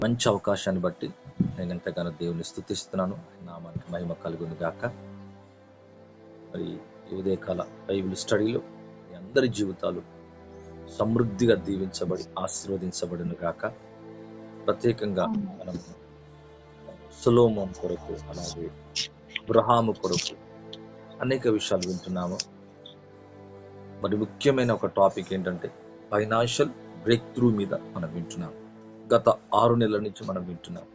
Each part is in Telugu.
మంచి అవకాశాన్ని బట్టి నేను ఎంతగానో దేవుని స్తుతిస్తున్నాను. నామానికి మహిమ కలుగును గాక. మరి ఈ ఉదయకాల బైబిల్ స్టడీలో మీ అందరి జీవితాలు సమృద్ధిగా దీవించబడి ఆశీర్వదించబడును గాక. ప్రత్యేకంగా మనం సొలొమోను కొరకు, అలాగే అబ్రహాము కొరకు అనేక విషయాలు వింటున్నాము. మరి ముఖ్యమైన ఒక టాపిక్ ఏంటంటే ఫైనాన్షియల్ బ్రేక్ త్రూ మీద మనం వింటున్నాం. గత 6 నెలల నుంచి మనం వింటున్నాం.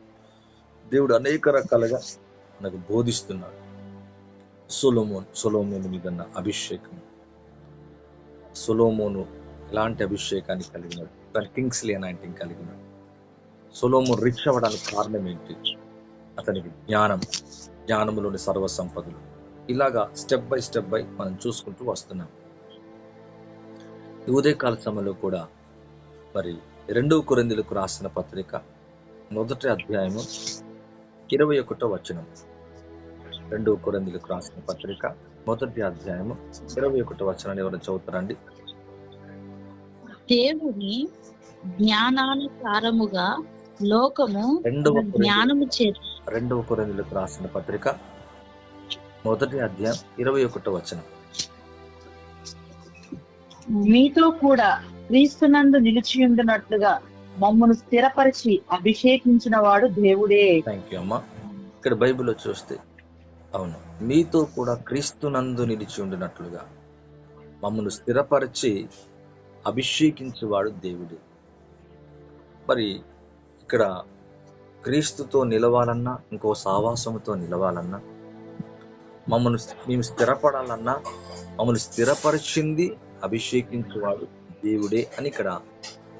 దేవుడు అనేక రకాలుగా మనకు బోధిస్తున్నాడు. సొలొమోను మీద ఉన్న అభిషేకం. సొలొమోను ఎలాంటి అభిషేకాన్ని కలిగినాడు? తన కింగ్స్లీ అనాయింటింగ్ కలిగినాడు. సొలొమోను రిచ్ అవ్వడానికి కారణం ఏంటి? అతనికి జ్ఞానంలోని సర్వ సంపదలు. ఇలాగా స్టెప్ బై స్టెప్ మనం చూసుకుంటూ వస్తున్నాం. ఈ ఉదయకాల సమయంలో కూడా మరి 2 కొరింథీయులకు రాసిన పత్రిక 1వ అధ్యాయము 21వ వచనం. 2 కొరింథీయులకు రాసిన పత్రిక 1వ అధ్యాయము 21వ వచనాన్ని ఎవరు చదువుతారండి? దేవుని జ్ఞానానుసారముగా లోకము జ్ఞానము చేత 2 కొరింథీయులకు రాసిన పత్రిక 1వ అధ్యాయం 21వ వచనం. మీతో కూడా క్రీస్తునందు నిలిచియుండునట్లుగా మమ్మను స్థిరపరిచి అభిషేకించిన వాడు దేవుడే. థ్యాంక్ యూ అమ్మా. ఇక్కడ బైబిల్లో చూస్తే అవును, మీతో కూడా క్రీస్తునందు నిలిచి ఉండినట్లుగా మమ్మను స్థిరపరిచి అభిషేకించేవాడు దేవుడే. మరి ఇక్కడ క్రీస్తుతో నిలవాలన్నా, ఇంకో సావాసముతో నిలవాలన్నా, మేము స్థిరపడాలన్నా మమ్మల్ని స్థిరపరిచింది అభిషేకించేవాడు దేవుడే అని ఇక్కడ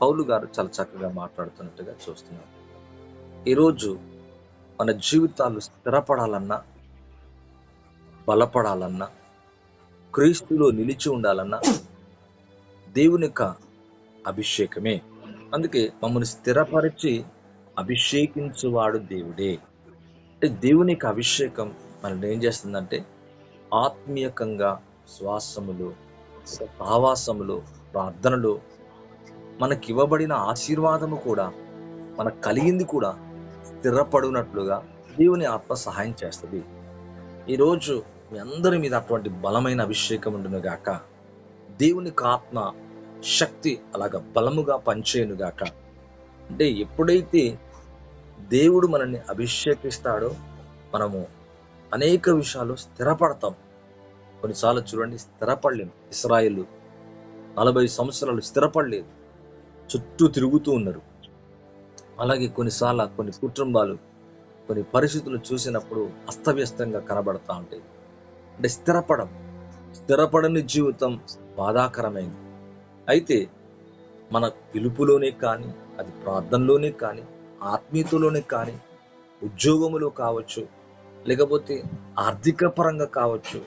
పౌలు గారు చాలా చక్కగా మాట్లాడుతున్నట్టుగా చూస్తున్నాం. ఈరోజు మన జీవితాలు స్థిరపడాలన్నా, బలపడాలన్నా, క్రీస్తులో నిలిచి ఉండాలన్నా దేవుని యొక్క అభిషేకమే. అందుకే మమ్మల్ని స్థిరపరిచి అభిషేకించువాడు దేవుడే. అంటే దేవుని యొక్క అభిషేకం మనల్ని ఏం చేస్తుందంటే ఆత్మీయకంగా శ్వాసములు, సహవాసములు, ప్రార్థనలు, మనకి ఇవ్వబడిన ఆశీర్వాదము కూడా, మనకు కలిగింది కూడా స్థిరపడినట్లుగా దేవుని ఆత్మ సహాయం చేస్తుంది. ఈరోజు మీ అందరి మీద అటువంటి బలమైన అభిషేకం ఉండును గాక. దేవుని ఆత్మ శక్తి అలాగా బలముగా పనిచేయును గాక. అంటే ఎప్పుడైతే దేవుడు మనల్ని అభిషేకిస్తాడో మనము అనేక విషయాలు స్థిరపడతాం. కొన్నిసార్లు చూడండి, స్థిరపడలేము. ఇశ్రాయేలు 40 సంవత్సరాలు స్థిరపడలేదు, చుట్టూ తిరుగుతూ ఉన్నారు. అలాగే కొన్నిసార్లు కొన్ని కుటుంబాలు, కొన్ని పరిస్థితులు చూసినప్పుడు అస్తవ్యస్తంగా కనబడతా ఉంటాయి. అంటే స్థిరపడని జీవితం బాధాకరమైంది. అయితే మన పిలుపులోనే కానీ, అది ప్రార్థనలోనే కానీ, ఆత్మీయతలోనే కానీ, ఉద్యోగములో కావచ్చు, లేకపోతే ఆర్థిక పరంగా కావచ్చు,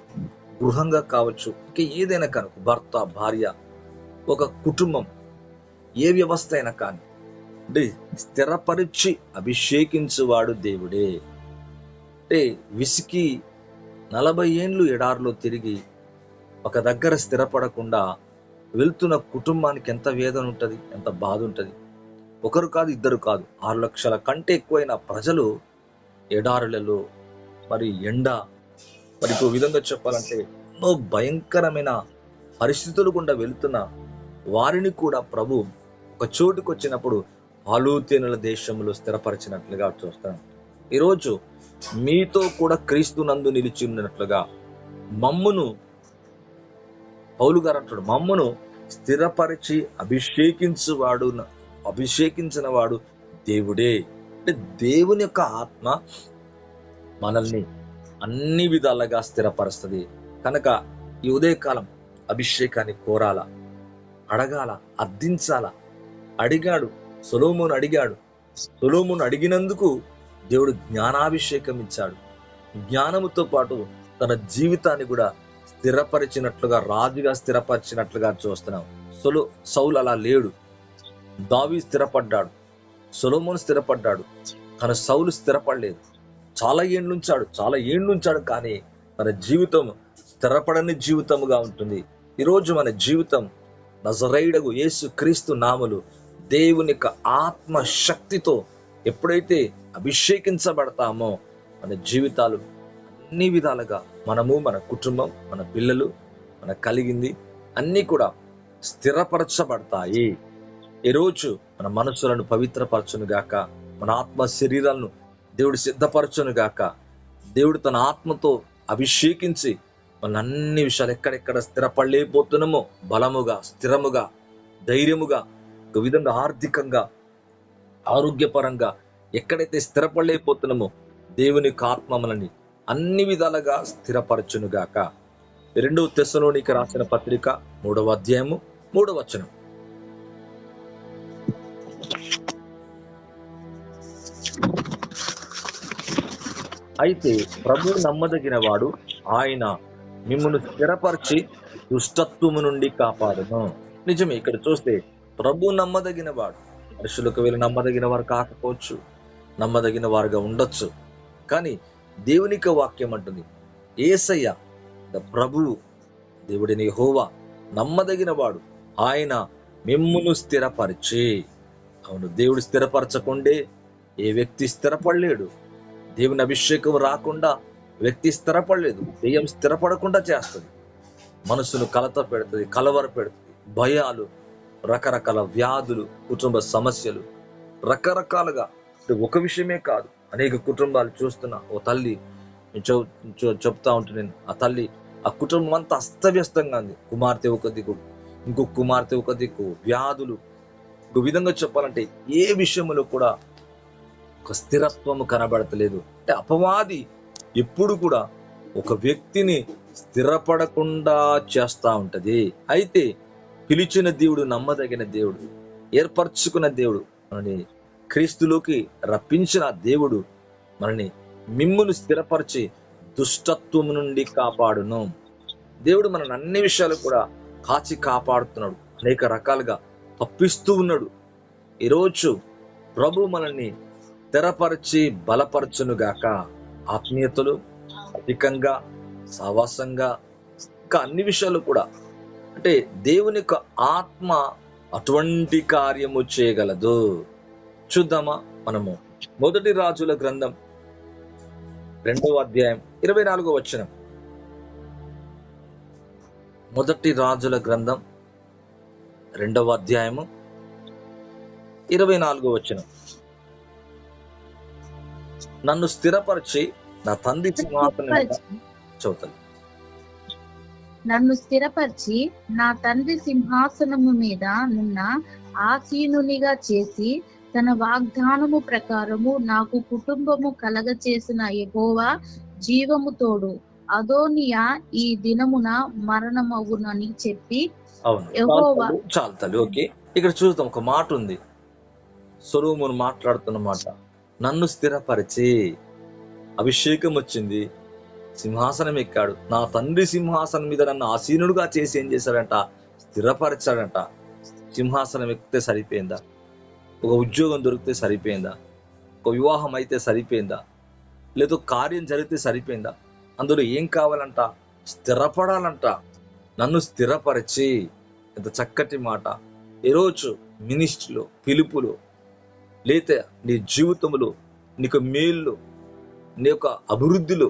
గృహంగా కావచ్చు, ఇంకా ఏదైనా కనుక, భర్త, భార్య, ఒక కుటుంబం, ఏ వ్యవస్థ అయినా కానీ అంటే స్థిరపరిచి అభిషేకించువాడు దేవుడే. అంటే విసికి 40 ఏండ్లు ఎడారిలో తిరిగి ఒక దగ్గర స్థిరపడకుండా వెళ్తున్న కుటుంబానికి ఎంత వేదన ఉంటుంది, ఎంత బాధ ఉంటుంది. ఒకరు కాదు, ఇద్దరు కాదు, 6 లక్షల కంటే ఎక్కువైన ప్రజలు ఎడారులలో, మరి ఎండ, మరి ఇంకో విధంగా చెప్పాలంటే ఎన్నో భయంకరమైన పరిస్థితులు గుండా వెళుతున్న వారిని కూడా ప్రభు ఒక చోటుకు వచ్చినప్పుడు పాలు తేనెల దేశంలో స్థిరపరిచినట్లుగా చూస్తాం. ఈరోజు మీతో కూడా క్రీస్తునందు నిలిచి ఉన్నట్లుగా మమ్మును, పౌలు గారు అంటాడు, మమ్మును స్థిరపరిచి అభిషేకించిన వాడు దేవుడే. అంటే దేవుని యొక్క ఆత్మ మనల్ని అన్ని విధాలుగా స్థిరపరుస్తుంది. కనుక ఈ ఉదయకాలం అభిషేకాన్ని కోరాలా, అడగాల, అర్థించాలా. సొలొమోను అడిగినందుకు దేవుడు జ్ఞానాభిషేకం ఇచ్చాడు. జ్ఞానముతో పాటు తన జీవితాన్ని కూడా స్థిరపరిచినట్లుగా, రాజుగా స్థిరపరిచినట్లుగా చూస్తున్నాం. సౌలు అలా లేడు. దావీదు స్థిరపడ్డాడు, సొలొమోను స్థిరపడ్డాడు, కానీ సౌలు స్థిరపడలేదు. చాలా ఏండ్లుంచాడు, కానీ మన జీవితం స్థిరపడని జీవితముగా ఉంటుంది. ఈరోజు మన జీవితం నజరేయుడగు యేసు క్రీస్తు నామములో దేవుని యొక్క ఆత్మ శక్తితో ఎప్పుడైతే అభిషేకించబడతామో మన జీవితాలు అన్ని విధాలుగా, మనము, మన కుటుంబం, మన పిల్లలు, మన కలిగింది అన్నీ కూడా స్థిరపరచబడతాయి. ఈరోజు మన మనసులను పవిత్రపరచును గాక, మన ఆత్మ శరీరాలను దేవుడు సిద్ధపరచును గాక. దేవుడు తన ఆత్మతో అభిషేకించి మన అన్ని విషయాలు ఎక్కడెక్కడ స్థిరపడలేకపోతున్నామో బలముగా, స్థిరముగా, ధైర్యముగా, ఒక విధంగా ఆర్థికంగా, ఆరోగ్యపరంగా ఎక్కడైతే స్థిరపడలేకపోతున్నామో దేవుని ఆత్మ మనల్ని అన్ని విధాలుగా స్థిరపరచును గాక. 2 తెస్సలోనికీ రాసిన పత్రిక 3వ అధ్యాయము 3వ వచనం. అయితే ప్రభు నమ్మదగిన వాడు, ఆయన మిమ్మల్ని స్థిరపరిచి దుష్టత్వము నుండి కాపాడును. నిజమే, ఇక్కడ చూస్తే ప్రభు నమ్మదగిన వాడు. మనుషులకు వీళ్ళు నమ్మదగిన వారు కాకపోవచ్చు, నమ్మదగిన వారుగా ఉండొచ్చు. కానీ దేవునికి వాక్యం అంటుంది, యేసయ్య ప్రభువు, దేవుడిని యెహోవా నమ్మదగిన వాడు, ఆయన మిమ్మును స్థిరపరిచి. అవును, దేవుడు స్థిరపరచకుండే ఏ వ్యక్తి స్థిరపడలేడు. దేవుని అభిషేకం రాకుండా వ్యక్తి స్థిరపడలేదు. దెయ్యం స్థిరపడకుండా చేస్తుంది. మనసును కలత పెడుతుంది, కలవర పెడుతుంది, భయాలు, రకరకాల వ్యాధులు, కుటుంబ సమస్యలు, రకరకాలుగా. ఒక విషయమే కాదు, అనేక కుటుంబాలు చూస్తున్నా. ఓ తల్లి చెప్తా ఉంటే నేను, ఆ తల్లి ఆ కుటుంబం అంతా అస్తవ్యస్తంగా ఉంది. కుమార్తె ఒక దిక్కు, ఇంకొక కుమార్తె ఒక దిక్కు, వ్యాధులు. ఒక విధంగా చెప్పాలంటే ఏ విషయంలో కూడా ఒక స్థిరత్వము కనబడతలేదు. అంటే అపవాది ఎప్పుడు కూడా ఒక వ్యక్తిని స్థిరపడకుండా చేస్తా ఉంటది. అయితే పిలిచిన దేవుడు, నమ్మదగిన దేవుడు, ఏర్పరచుకున్న దేవుడు, మనని క్రీస్తులోకి రప్పించిన దేవుడు మనని మిమ్మును స్థిరపరిచి దుష్టత్వము నుండి కాపాడును. దేవుడు మనల్ని అన్ని విషయాలు కూడా కాచి కాపాడుతున్నాడు. అనేక రకాలుగా తప్పిస్తూ ఉన్నాడు. ఈరోజు ప్రభు మనల్ని స్థిరపరిచి బలపరచును గాక. ఆత్మీయతలు అధికంగా, సావాసంగా, ఇంకా అన్ని విషయాలు కూడా. అంటే దేవుని యొక్క ఆత్మ అటువంటి కార్యము చేయగలదు. చూద్దామా మనము 1 రాజుల గ్రంథం 2వ అధ్యాయం 24వ వచనం. 1 రాజుల గ్రంథం 2వ అధ్యాయము 24వ వచనం. నన్ను స్థిరపరిచి నా తండ్రి సింహాసనం చదువుతాను. నన్ను స్థిరపరిచి నా తండ్రి సింహాసనము మీద నున్న ఆసీనునిగా చేసి తన వాగ్దానము ప్రకారము నాకు కుటుంబము కలగ చేసిన యెహోవా జీవము తోడు, అదోనియా ఈ దినమున మరణమగునని చెప్పి. యెహోవా చాలు. ఓకే, ఇక్కడ చూద్దాం. ఒక మాట ఉంది, సొలొమోను మాట్లాడుతున్న మాట. నన్ను స్థిరపరిచి, అభిషేకం వచ్చింది, సింహాసనం ఎక్కాడు. నా తండ్రి సింహాసనం మీద నన్ను ఆసీనుడుగా చేసి ఏం చేశాడంట? స్థిరపరిచాడంట. సింహాసనం ఎక్కితే సరిపోయిందా? ఒక ఉద్యోగం దొరికితే సరిపోయిందా? ఒక వివాహం అయితే సరిపోయిందా? లేదు కార్యం జరిగితే సరిపోయిందా? అందులో ఏం కావాలంట? స్థిరపడాలంట. నన్ను స్థిరపరిచి. ఎంత చక్కటి మాట. ఈరోజు మినిస్ట్రీలో, పిలుపులో, లేతే నీ జీవితంలో, నీకు మేలు, నీ యొక్క అభివృద్ధిలో,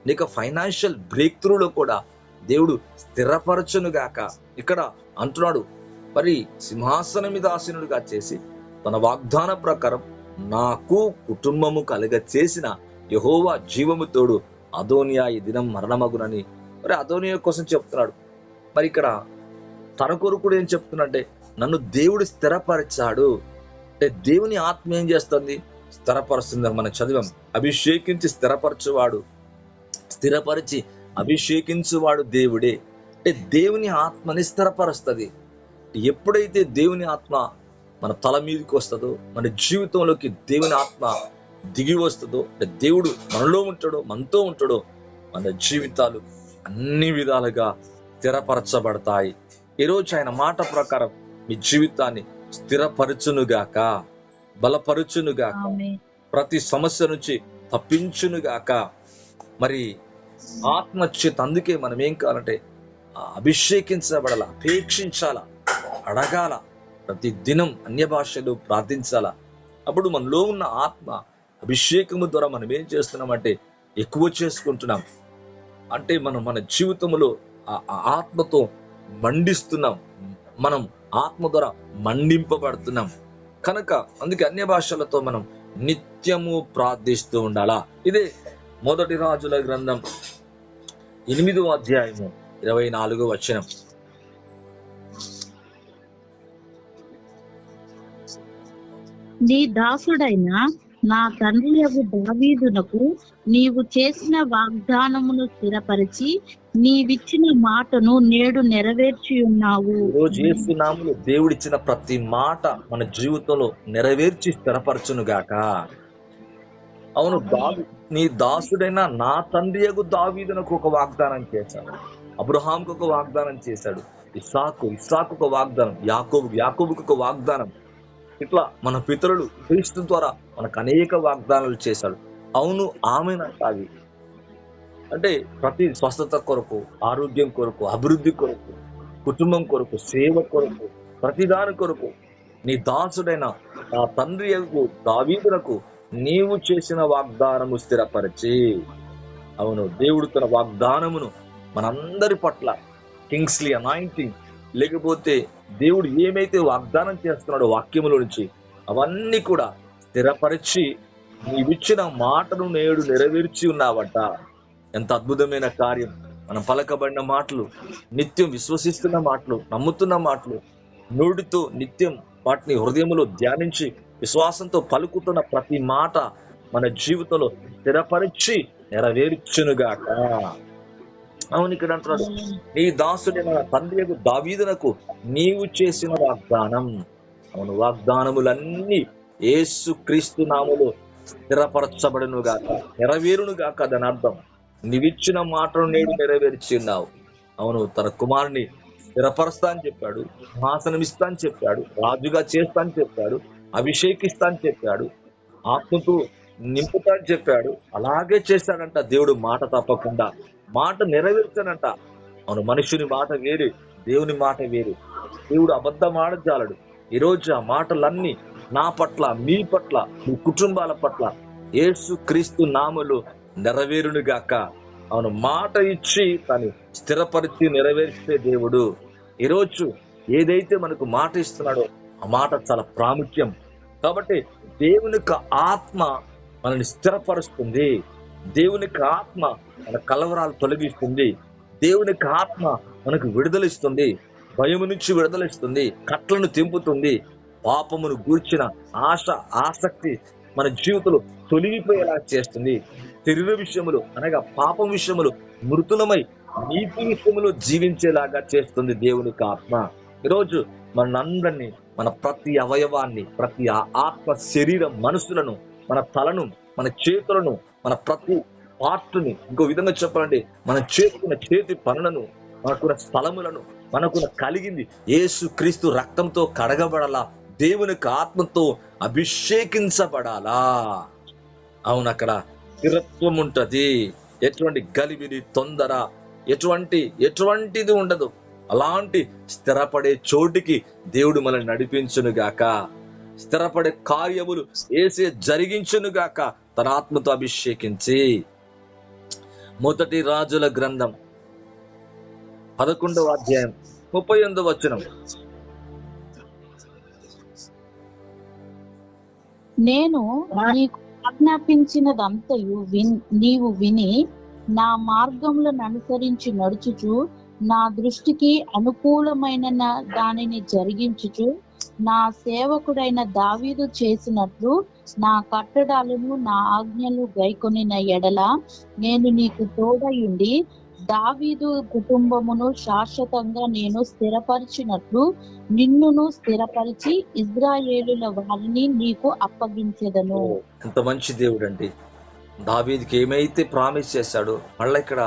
నీ యొక్క ఫైనాన్షియల్ బ్రేక్ త్రూలో కూడా దేవుడు స్థిరపరచునుగాక. ఇక్కడ అంటున్నాడు, మరి సింహాసనం మీద ఆసీనుడిగా చేసి తన వాగ్దాన ప్రకారం నాకు కుటుంబము కలగ చేసిన యెహోవా జీవము తోడు, అదోనియా ఈ దినం మరణమగునని. మరి అదోనియా కోసం చెప్తున్నాడు. మరి ఇక్కడ తన కొరకు ఏం చెప్తున్నట్టే, నన్ను దేవుడు స్థిరపరిచాడు. అంటే దేవుని ఆత్మ ఏం చేస్తుంది? స్థిరపరుస్తుంది. మనం చదివాం, అభిషేకించి స్థిరపరచువాడు, స్థిరపరిచి అభిషేకించువాడు దేవుడే. అంటే దేవుని ఆత్మని స్థిరపరుస్తుంది. ఎప్పుడైతే దేవుని ఆత్మ మన తల మీదకి వస్తుందో, మన జీవితంలోకి దేవుని ఆత్మ దిగి వస్తుందో, దేవుడు మనలో ఉంటాడో, మనతో ఉంటాడో, మన జీవితాలు అన్ని విధాలుగా స్థిరపరచబడతాయి. ఈరోజు ఆయన మాట ప్రకారం మీ జీవితాన్ని స్థిరపరచునుగాక, బలపరచునుగాక, ప్రతి సమస్య నుంచి తప్పించునుగాక. మరి ఆత్మ చేత అందుకే మనం ఏం కావాలంటే అభిషేకించబడాల, అపేక్షించాల, అడగాల, ప్రతి దినం అన్య భాషలు ప్రార్థించాల. అప్పుడు మనలో ఉన్న ఆత్మ అభిషేకము ద్వారా మనం ఏం చేస్తున్నామంటే ఎక్కువ చేసుకుంటున్నాం. అంటే మనం మన జీవితంలో ఆ ఆత్మతో మండిస్తున్నాం. మనం ఆత్మ ద్వారా మండింపబడుతున్నాం కనుక అందుకే అన్య భాషలతో మనం నిత్యము ప్రార్థిస్తూ ఉండాలా. ఇదే మొదటి రాజుల గ్రంథం 8వ అధ్యాయము 24వ వచనం. నీ దాసుడైన నా తండ్రి యగు దావీదునకు నీవు చేసిన వాగ్దానమును స్థిరపరిచి నీవిచ్చిన మాటను నేడు నెరవేర్చి ఉన్నావు. ఈరోజు యేసు నామములో దేవుడిచ్చిన ప్రతి మాట మన జీవితంలో నెరవేర్చి స్థిరపరచును గాక. అవును, నీ దాసుడైన నా తండ్రి యగు దావీదునకు ఒక వాగ్దానం చేశాడు, అబ్రహాంకు ఒక వాగ్దానం చేశాడు, ఇస్సాకు ఒక వాగ్దానం, యాకోబుకు ఒక వాగ్దానం. ఇట్లా మన పితరులు క్రీస్తు ద్వారా మనకు అనేక వాగ్దానాలు చేశాడు. అవును, ఆమెనంటావి అంటే ప్రతి స్వస్థత కొరకు, ఆరోగ్యం కొరకు, అభివృద్ధి కొరకు, కుటుంబం కొరకు, సేవ కొరకు, ప్రతిదాని కొరకు నీ దాసుడైన నా తండ్రి యగు దావీదునకు నీవు చేసిన వాగ్దానము స్థిరపరిచి. అవును, దేవుడు తన వాగ్దానమును మనందరి పట్ల కింగ్స్లీ అనాయింటింగ్ లేకపోతే దేవుడు ఏమైతే వాగ్దానం చేస్తున్నాడో వాక్యములో నుంచి అవన్నీ కూడా స్థిరపరిచి నీవిచ్చిన మాటను నేడు నెరవేర్చి ఉన్నావట. ఎంత అద్భుతమైన కార్యం! మనం పలకబడిన మాటలు, నిత్యం విశ్వసిస్తున్న మాటలు, నమ్ముతున్న మాటలు, నోటితో నిత్యం వాటిని హృదయంలో ధ్యానించి విశ్వాసంతో పలుకుతున్న ప్రతి మాట మన జీవితంలో స్థిరపరిచి నెరవేర్చునుగాక. అవును, ఇక్కడ అంటున్నాడు నీ దాసుడైన తండ్రి యగు దావీదునకు నీవు చేసిన వాగ్దానం. అవును, వాగ్దానములన్నీ యేసు క్రీస్తు నామములో స్థిరపరచబడును గాక, నెరవేరును గాక. దాని అర్థం నీవిచ్చిన మాటను నేడు నెరవేర్చి ఉన్నావు. అవును, తన కుమారుని స్థిరపరుస్తా అని చెప్పాడు, సింహాసనం ఇస్తా అని చెప్పాడు, రాజుగా చేస్తా అని చెప్పాడు, అభిషేకిస్తా అని చెప్పాడు, ఆత్మతో నింపుతా అని చెప్పాడు. అలాగే చేశాడంట దేవుడు. మాట తప్పకుండా మాట నెరవేర్చానంట. అవును, మనుషుని మాట వేరు, దేవుని మాట వేరు. దేవుడు అబద్ధం ఆడజాలడు. ఈరోజు ఆ మాటలన్నీ నా పట్ల, మీ పట్ల, మీ కుటుంబాల పట్ల యేసు క్రీస్తు నామములో నెరవేరునుగాక. అవును, మాట ఇచ్చి తను స్థిరపరిచి నెరవేర్చే దేవుడు. ఈరోజు ఏదైతే మనకు మాట ఇస్తున్నాడో ఆ మాట చాలా ప్రాముఖ్యం. కాబట్టి దేవుని యొక్క ఆత్మ మనల్ని స్థిరపరుస్తుంది. దేవుని యొక్క ఆత్మ మన కలవరాలు తొలగిస్తుంది. దేవుని యొక్క ఆత్మ మనకు విడుదలిస్తుంది, భయము నుంచి విడుదలిస్తుంది, కట్లను తెంపుతుంది. పాపమును గూర్చిన ఆశ, ఆసక్తి మన జీవితంలో తొలగిపోయేలా చేస్తుంది. శరీర విషయములు అనగా పాపం విషయములు మృతులమై నీతి విషయములో జీవించేలాగా చేస్తుంది దేవుని యొక్క ఆత్మ. ఈరోజు మనందరినీ, మన ప్రతి అవయవాన్ని, ప్రతి ఆత్మ, శరీరం, మనసులను, మన తలను, మన చేతులను, మన ప్రతి పార్ట్ని, ఇంకో విధంగా చెప్పాలంటే మనం చేసుకున్న చేతి పనులను, మనకున్న స్థలములను, మనకున్న కలిగింది యేసు క్రీస్తు రక్తంతో కడగబడాలా, దేవుని ఆత్మతో అభిషేకించబడాలా. అవును, అక్కడ స్థిరత్వం ఉంటది. ఎటువంటి గలిబిలి, తొందర, ఎటువంటిది ఉండదు. అలాంటి స్థిరపడే చోటికి దేవుడు మనల్ని నడిపించునుగాక. స్థిరపడే కార్యములు ఏసే జరిగించునుగాక తన ఆత్మతో అభిషేకించి. మొదటి రాజుల గ్రంథం 11వ అధ్యాయం 38వ వచనం. నేను నీకు ఆజ్ఞాపించినదంతయు నీవు విని నా మార్గములను అనుసరించి నడుచుచు నా దృష్టికి అనుకూలమైన దానిని జరిగించుచు నా సేవకుడైన దావీదు చేసినట్లు నా కట్టడాలను, నా ఆజ్ఞలు గైకొనిన ఎడల నేను నీకు తోడయుండి దావీదు కుటుంబమును శాశ్వతంగా నేను స్థిరపరిచినట్లు నిన్నును స్థిరపరిచి ఇజ్రాయేలుల వారిని నీకు అప్పగించెదను. ఎంత మంచి దేవుడు అండి! దావీదుకి ఏమైతే ప్రామిస్ చేశాడో మళ్ళీ ఇక్కడ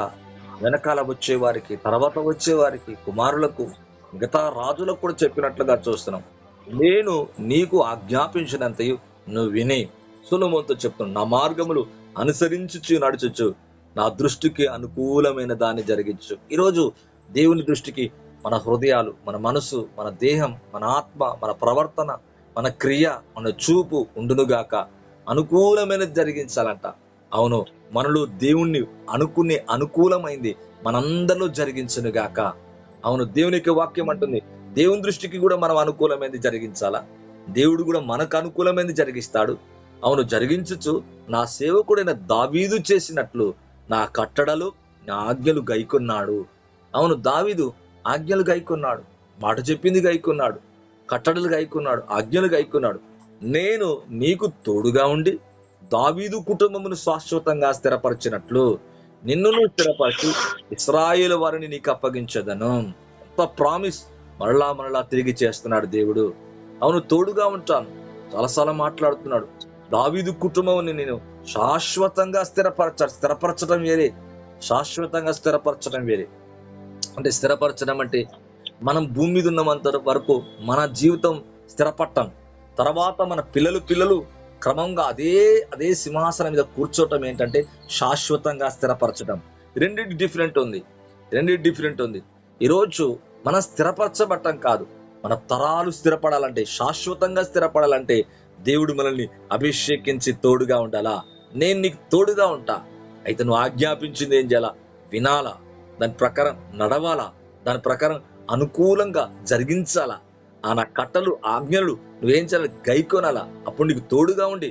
వెనకాల వచ్చే వారికి, తర్వాత వచ్చే వారికి, కుమారులకు, మిగతా రాజులకు కూడా చెప్పినట్లుగా చూస్తున్నాం. నేను నీకు ఆజ్ఞాపించినంతయు నువ్వు విని, సొలొమోనుతో చెప్తున్నాను, నా మార్గములు అనుసరించుచు నడుచుచు నా దృష్టికి అనుకూలమైన దాన్ని జరిగించు. ఈరోజు దేవుని దృష్టికి మన హృదయాలు, మన మనసు, మన దేహం, మన ఆత్మ, మన ప్రవర్తన మన క్రియ, మన చూపు ఉండునుగాక. అనుకూలమైనది జరిగించాలంట. అవును, మనలో దేవుణ్ణి అనుకునే అనుకూలమైంది మనందరిలో జరిగించునుగాక. అవును, దేవుని యొక్క వాక్యం అంటుంది, దేవుని దృష్టికి కూడా మనం అనుకూలమైనది జరిగించాలా. దేవుడు కూడా మనకు అనుకూలమైనది జరిగిస్తాడు. అవును, జరిగించుచు నా సేవకుడైన దావీదు చేసినట్లు నా కట్టడలు, నా ఆజ్ఞలు గైకొన్నాడు. అవును, దావీదు ఆజ్ఞలు గైకొన్నాడు, మాట చెప్పింది గైకొన్నాడు, కట్టడలు గైకొన్నాడు, ఆజ్ఞలు గైకొన్నాడు. నేను నీకు తోడుగా ఉండి దావీదు కుటుంబమును శాశ్వతంగా స్థిరపరిచినట్లు నిన్ను స్థిరపరిచి ఇశ్రాయేలు వారిని నీకు అప్పగించదను. ఎంత ప్రామిస్ మరలా తిరిగి చేస్తున్నాడు దేవుడు. అవును, తోడుగా ఉంటాను. చాలాసార్లు మాట్లాడుతున్నాడు, దావీదు కుటుంబం నేను శాశ్వతంగా స్థిరపరచడం వేరే, శాశ్వతంగా స్థిరపరచడం వేరే. అంటే స్థిరపరచడం అంటే మనం భూమి మీద ఉన్నంత వరకు మన జీవితం స్థిరపట్టం, తర్వాత మన పిల్లలు క్రమంగా అదే సింహాసనం మీద కూర్చోవటం ఏంటంటే శాశ్వతంగా స్థిరపరచడం. రెండింటి డిఫరెంట్ ఉంది. ఈరోజు మనం స్థిరపరచబట్టం కాదు, మన తరాలు స్థిరపడాలంటే, శాశ్వతంగా స్థిరపడాలంటే దేవుడు మనల్ని అభిషేకించి తోడుగా ఉండాలా. నేను నీకు తోడుగా ఉంటా, అయితే నువ్వు ఆజ్ఞాపించింది ఏం చేయాలా? వినాలా, దాని ప్రకారం నడవాలా, దాని ప్రకారం అనుకూలంగా జరిగించాలా. ఆ నా కట్టలు, ఆజ్ఞలు నువ్వేం చేయాలి? గైకొనాలా. అప్పుడు నీకు తోడుగా ఉండి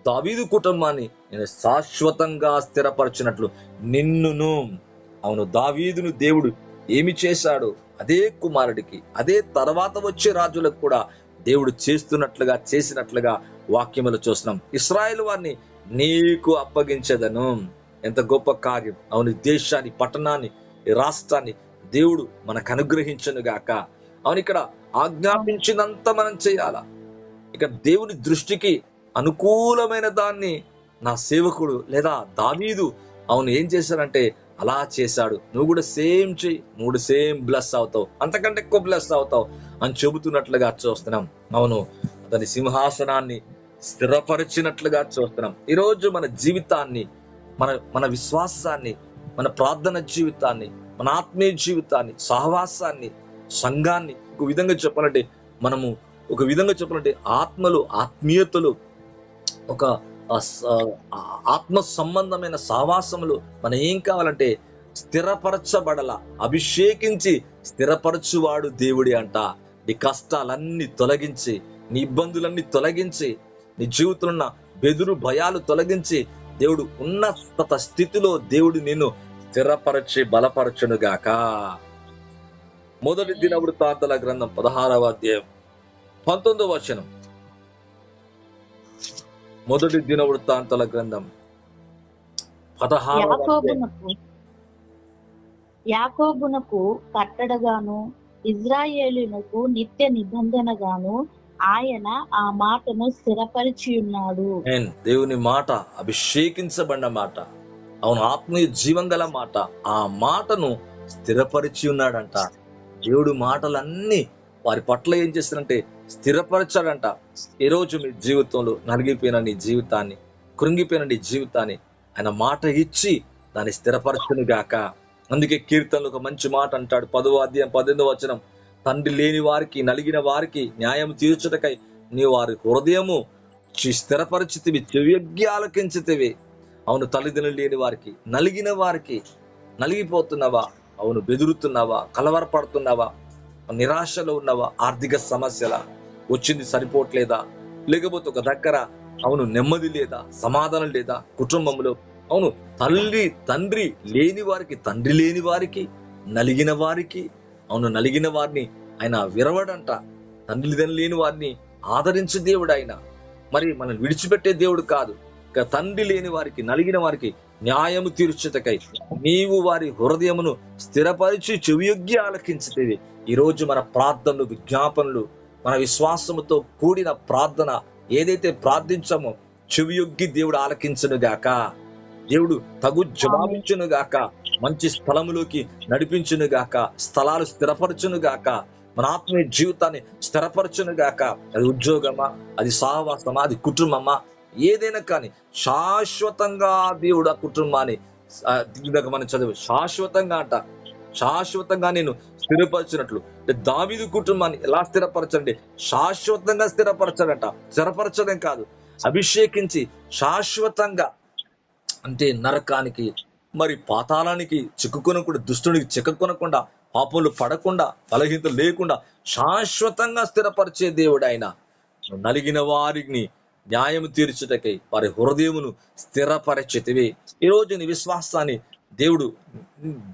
దావీదు కుటుంబాన్ని నేను శాశ్వతంగా స్థిరపరచినట్లు నిన్నును. అవును, దావీదును దేవుడు ఏమి చేశాడు, అదే కుమారుడికి, అదే తర్వాత వచ్చే రాజులకు కూడా దేవుడు చేసినట్లుగా వాక్యములు చూస్తున్నాం. ఇశ్రాయేలు వారిని నీకు అప్పగించదను. ఎంత గొప్ప కార్యం. అవును, దేశాన్ని, పట్టణాన్ని, రాష్ట్రాన్ని దేవుడు మనకు అనుగ్రహించను గాక. అవును, ఇక్కడ ఆజ్ఞాపించినంత మనం చేయాలా. ఇక దేవుని దృష్టికి అనుకూలమైన దాన్ని నా సేవకుడు లేదా దావీదు అవును ఏం చేశాడంటే అలా చేశాడు. నువ్వు కూడా సేమ్ చెయ్యి, నువ్వు సేమ్ బ్లెస్ అవుతావు, అంతకంటే ఎక్కువ బ్లెస్ అవుతావు అని చెబుతున్నట్లుగా చూస్తున్నాం. అవును, అతని సింహాసనాన్ని స్థిరపరిచినట్లుగా చూస్తున్నాం. ఈరోజు మన జీవితాన్ని, మన విశ్వాసాన్ని, మన ప్రార్థన జీవితాన్ని, మన ఆత్మీయ జీవితాన్ని, సహవాసాన్ని, సంఘాన్ని ఒక విధంగా చెప్పాలంటే ఆత్మలు, ఆత్మీయతలు, ఒక ఆత్మ సంబంధమైన సహవాసములు మనం ఏం కావాలంటే స్థిరపరచబడల, అభిషేకించి స్థిరపరచువాడు దేవుడి అంట. నీ కష్టాలన్నీ తొలగించి, నీ ఇబ్బందులన్నీ తొలగించి, నీ జీవితంలో ఉన్న బెదురు భయాలు తొలగించి దేవుడు ఉన్నత స్థితిలో దేవుడు నిన్ను స్థిరపరచి బలపరచునుగాక. మొదటి దినవృత్తాంతాల గ్రంథం 16వ అధ్యాయం 19వ వచనం. మొదటి దినవృత్తాంతాల గ్రంథం 16వ అధ్యాయం. యాకోబునకు కట్టడగాను ఇజ్రాయేలునకు నిత్య నిబంధనగాను ఆయన ఆ మాటను స్థిరపరిచి ఉన్నాడు. దేవుని మాట అభిషేకించబడిన మాట, అవును ఆత్మీయ జీవం గల మాట, ఆ మాటను స్థిరపరిచి ఉన్నాడంట. దేవుడు మాటలన్నీ వారి పట్ల ఏం చేస్తాడంటే స్థిరపరచాడంట. ఈ రోజు మీ జీవితంలో నలిగిపోయిన నీ జీవితాన్ని, కృంగిపోయిన నీ జీవితాన్ని ఆయన మాట ఇచ్చి దాన్ని స్థిరపరచును గాక. అందుకే కీర్తనలు ఒక మంచి మాట అంటాడు, 10వ అధ్యాయం 18వ వచనం. తండ్రి లేని వారికి, నలిగిన వారికి న్యాయం తీర్చుటకై నీ వారి హృదయము స్థిరపరిచితివి, చెవియొగ్గి ఆలకించితివి. అవును, తల్లిదండ్రులు లేని వారికి, నలిగిన వారికి, నలిగిపోతున్నావా? అవును, బెదురుతున్నావా? కలవరపడుతున్నావా? నిరాశలో ఉన్నవా? ఆర్థిక సమస్యల వచ్చింది సరిపోవట్లేదా? లేకపోతే ఒక దగ్గర అవును నెమ్మది లేదా, సమాధానం లేదా కుటుంబంలో? అవును, తండ్రి లేని వారికి, తండ్రి లేని వారికి, నలిగిన వారికి, అవును నలిగిన వారిని ఆయన విరవడంట. తండ్రి లేని వారిని ఆదరించే దేవుడు ఆయన. మరి మనం విడిచిపెట్టే దేవుడు కాదు. ఇక తండ్రి లేని వారికి, నలిగిన వారికి న్యాయము తీర్చుటకై నీవు వారి హృదయమును స్థిరపరిచి చెవియొగ్గి ఆలకించితివి. ఈరోజు మన ప్రార్థనలు, విజ్ఞాపనలు, మన విశ్వాసముతో కూడిన ప్రార్థన ఏదైతే ప్రార్థించామో చెవియొగ్గి దేవుడు ఆలకించునుగాక. దేవుడు తగు జవాబించునుగాక. మంచి స్థలములోకి నడిపించునుగాక. స్థలాలు స్థిరపరచునుగాక. మన ఆత్మీయ జీవితాన్ని స్థిరపరచునుగాక. అది ఉద్యోగమా, అది సహవాసమా, అది కుటుంబమా, ఏదైనా కానీ శాశ్వతంగా దేవుడు ఆ కుటుంబాన్ని మనం చదువు శాశ్వతంగా నేను స్థిరపరచినట్లు. దావీదు కుటుంబాన్ని ఎలా స్థిరపరచండి? శాశ్వతంగా స్థిరపరచాడంట. స్థిరపరచడం కాదు, అభిషేకించి శాశ్వతంగా, అంటే నరకానికి మరి పాతాళానికి చిక్కుకొనకుండా, దుష్టునికి చిక్కుకొనకుండా, పాపంలో పడకుండా, బలహీనత లేకుండా శాశ్వతంగా స్థిరపరిచే దేవుడు ఆయన. నలిగిన వారిని న్యాయం తీర్చుటకై వారి హృదయమును స్థిరపరచితివి. ఈరోజు నీ విశ్వాసాన్ని దేవుడు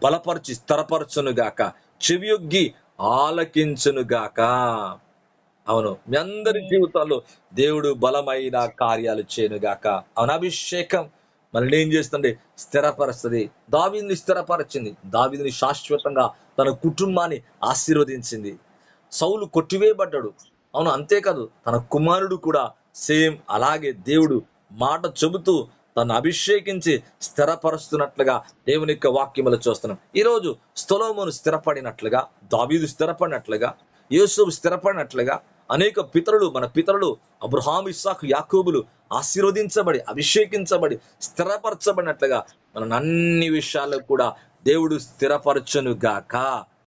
బలపరిచి స్థిరపరచునుగాక, చెవియొగ్గి ఆలకించునుగాక. అవును, మీ అందరి జీవితాల్లో దేవుడు బలమైన కార్యాలు చేయనుగాక. అవును, అభిషేకం మనల్ని ఏం చేస్తుంది? స్థిరపరుస్తుంది. దావీదుని స్థిరపరచింది. దావీదుని శాశ్వతంగా తన కుటుంబాన్ని ఆశీర్వదించింది. సౌలు కొట్టివేయబడ్డాడు, అవును, అంతేకాదు తన కుమారుడు కూడా సేమ్ అలాగే దేవుడు మాట చెబుతూ తను అభిషేకించి స్థిరపరుస్తున్నట్లుగా దేవుని యొక్క వాక్యములు చూస్తున్నాం. ఈరోజు సొలొమోను స్థిరపడినట్లుగా, దావీదు స్థిరపడినట్లుగా, యోసేపు స్థిరపడినట్లుగా అనేక పితరులు, మన పితరులు అబ్రహాము, ఇస్సాకు, యాకోబులు ఆశీర్వదించబడి, అభిషేకించబడి, స్థిరపరచబడినట్లుగా మన అన్ని విషయాల్లో కూడా దేవుడు స్థిరపరచును గాక.